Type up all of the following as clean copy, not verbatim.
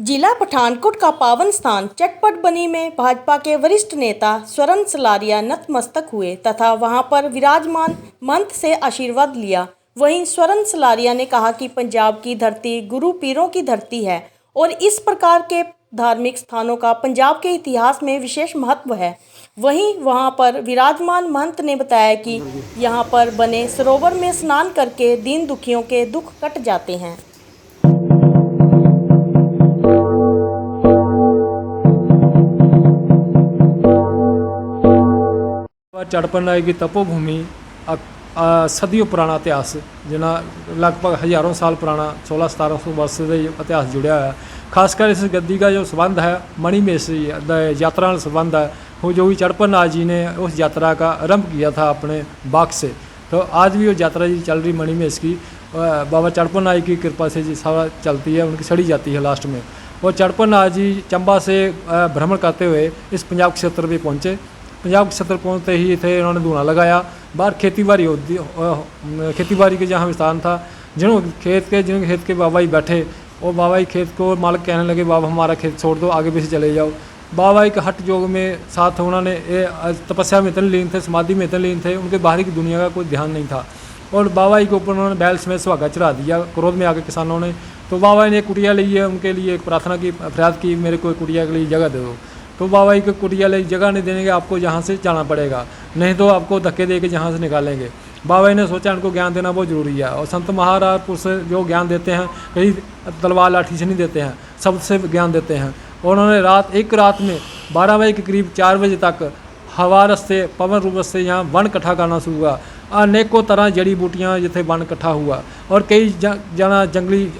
जिला पठानकोट का पावन स्थान चटपट बनी में भाजपा के वरिष्ठ नेता स्वर्ण सलारिया नतमस्तक हुए तथा वहां पर विराजमान महंत से आशीर्वाद लिया। वहीं स्वर्ण सलारिया ने कहा कि पंजाब की धरती गुरु पीरों की धरती है और इस प्रकार के धार्मिक स्थानों का पंजाब के इतिहास में विशेष महत्व है। वहीं वहां पर विराजमान महंत ने बताया कि यहां पर बने सरोवर में स्नान करके दीन दुखियों के दुख कट जाते हैं। चटपट नाई की तपोभूमि सदियों पुराना इतिहास जिन्ना लगभग हज़ारों साल पुराना 1600-1700 वर्ष से इतिहास जुड़ा है। खासकर इस गद्दी का जो संबंध है मणिमहेश यात्रा का संबंध है, वो जो भी चटपट नाथ जी ने उस यात्रा का आरंभ किया था अपने बाग से। तो आज भी वो यात्रा जी चल रही मणिमहेश की, बाबा चटपट नाथ की कृपा से जी सारा चलती है, उनकी सड़ी जाती है लास्ट में। और चटपट नाथ जी चंबा से भ्रमण करते हुए इस पंजाब क्षेत्र में पहुँचे। पंजाब क्षेत्र पहुँचते ही इतने उन्होंने धूना लगाया। बाहर खेती बाड़ी के जहाँ स्थान था, जिनके खेत के बाबा जी बैठे और बाबा जी खेत को मालिक कहने लगे, बाबा हमारा खेत छोड़ दो, आगे पीछे चले जाओ। बाबा जी के हट योग में साथ उन्होंने तपस्या में इतने लीन थे, समाधि में इतने लीन थे, उनके बाहरी की दुनिया का कोई ध्यान नहीं था। और बाबा जी के ऊपर उन्होंने बैल समेत सुहागा चढ़ा दिया क्रोध में आके किसानों ने। तो बाबा जी ने एक कुटिया ली है, उनके लिए एक प्रार्थना की, फरियाद की, मेरे को कुटिया के लिए जगह दे दो। तो बाबा जी को कुटिया ले जगह नहीं देंगे, आपको यहाँ से जाना पड़ेगा, नहीं तो आपको धक्के दे के जहाँ से निकालेंगे। बाबा जी ने सोचा इनको ज्ञान देना बहुत ज़रूरी है। और संत महाराज पुरुष जो ज्ञान देते हैं कहीं तलवार लाठी से नहीं देते हैं, शब्द से ज्ञान देते हैं। और उन्होंने एक रात में 12 बजे के करीब 4 बजे तक हवा रस्ते पवन रूप से यहाँ वन इकट्ठा करना शुरू हुआ। अनेकों तरह जड़ी बूटियाँ जिथे वन इकट्ठा हुआ और कई जना जंगली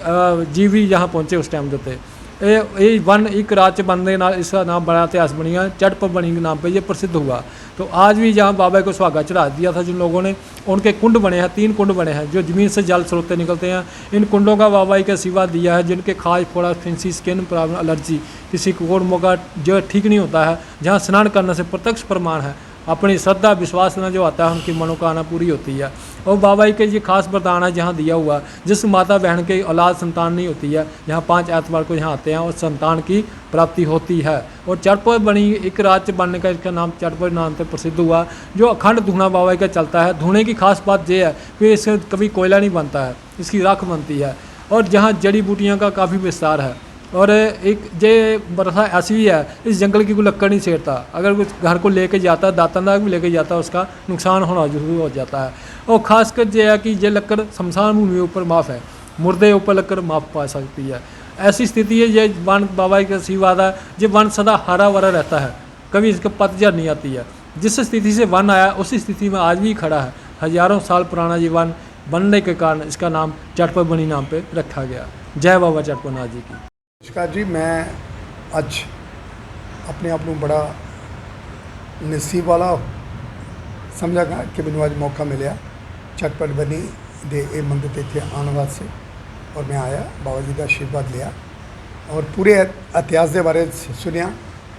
जीव भी यहाँ पहुँचे उस टाइम देते। ये वन एक रात बनने नाल इसका नाम बड़ा इतिहास बनी है, चटपट बनी के नाम पे ये प्रसिद्ध हुआ। तो आज भी जहाँ बाबा को सुहागा चढ़ा दिया था जिन लोगों ने, उनके कुंड बने हैं, 3 कुंड बने हैं जो ज़मीन से जल स्रोते निकलते हैं। इन कुंडों का बाबा का आशीर्वाद दिया है। जिनके खाज फोड़ा फिंसी स्किन प्रॉब्लम एलर्जी किसी कोड़ मौका जो ठीक नहीं होता है, जहाँ स्नान करने से प्रत्यक्ष प्रमाण है अपनी श्रद्धा विश्वास में जो आता है उनकी मनोकामना पूरी होती है। और बाबा जी के ये खास वरदान है जहाँ दिया हुआ, जिस माता बहन के औलाद संतान नहीं होती है, यहाँ 5 एतवार को यहाँ आते हैं और संतान की प्राप्ति होती है। और चटपट बनी एक रात बनने का इसका नाम चटपट नाम से प्रसिद्ध हुआ। जो अखंड धुना बाबा जी का चलता है, धुने की खास बात यह है कि इससे कभी कोयला नहीं बनता है, इसकी राख बनती है। और जहाँ जड़ी बूटियों का काफ़ी विस्तार है। और एक जे बरसा ऐसी भी है, इस जंगल की कोई लक्कड़ नहीं छेड़ता। अगर कुछ घर को लेके जाता है, दातनदार भी लेके जाता है, उसका नुकसान होना जरूर हो जाता है। और ख़ासकर ये है कि ये लक्कड़ शमशान भूमि ऊपर माफ़ है, मुर्दे ऊपर लक्कड़ माफ़ पा सकती है। ऐसी स्थिति है। ये वन बाबा का आशीर्वाद है। ये वन सदा हरा भरा रहता है, कभी इसका पतझड़ नहीं आती है। जिस स्थिति से वन आया उसी स्थिति में आज भी खड़ा है। हज़ारों साल पुराना ये वन बनने के कारण इसका नाम चटपट बनी नाम पर रखा गया। जय बाबा चटपट नाथ जी की। नमस्कार जी, मैं अज अपने आप को बड़ा नसीब वाला समझा कि मैंने अज मौका मिले चटपट बनी दे ये मंदिर इतने आने वास्ते। और मैं आया, बाबा जी का आशीर्वाद लिया और पूरे इतिहास के बारे सुनिया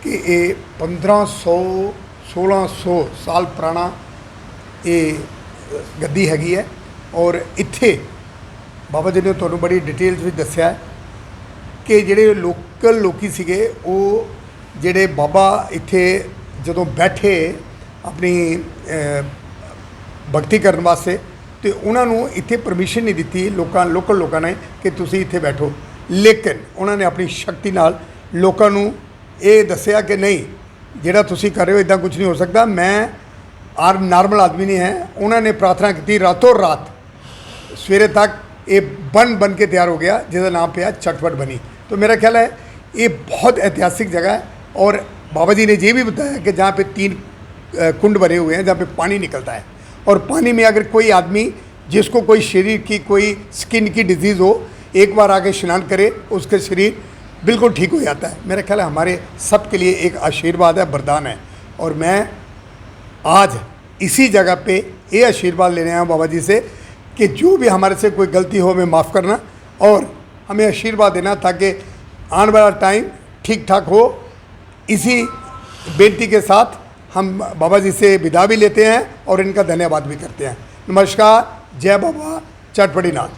कि ये 1500-1600 साल पुराना ये गद्दी हैगी है। और इत्थे बाबा जी ने तुहानूं बड़ी डिटेल्स भी दस्या है कि ਜਿਹੜੇ लोकल लोग ਸੀਗੇ ਉਹ ਜਿਹੜੇ बाबा ਇੱਥੇ ਜਦੋਂ बैठे अपनी भगती करने वास्ते तो उन्होंने इत्थे परमिशन नहीं दी लोकल लोगों ने कि तुसी इत्थे बैठो। लेकिन उन्होंने अपनी शक्ति नाल लोगों को ये दसिया कि नहीं, जिहड़ा तुसी कर रहे हो इदां कुछ नहीं हो सकता, मैं नॉर्मल आदमी नहीं है। उन्होंने प्रार्थना की, रातों रात सवेरे तक ये बन के तैयार हो गया जिसका नाम पे चटपट बनी। तो मेरा ख्याल है ये बहुत ऐतिहासिक जगह है। और बाबा जी ने ये भी बताया कि जहाँ पे 3 कुंड बने हुए हैं जहाँ पे पानी निकलता है। और पानी में अगर कोई आदमी जिसको कोई शरीर की कोई स्किन की डिजीज़ हो, एक बार आके स्नान करे, उसके शरीर बिल्कुल ठीक हो जाता है। मेरा ख्याल है हमारे सब के लिए एक आशीर्वाद है, वरदान है। और मैं आज इसी जगह पे ये आशीर्वाद लेने आया बाबा जी से कि जो भी हमारे से कोई गलती हो हमें माफ़ करना और हमें आशीर्वाद देना ताकि आने वाला टाइम ठीक ठाक हो। इसी बेनती के साथ हम बाबा जी से विदा भी लेते हैं और इनका धन्यवाद भी करते हैं। नमस्कार, जय बाबा चटपटी नाथ।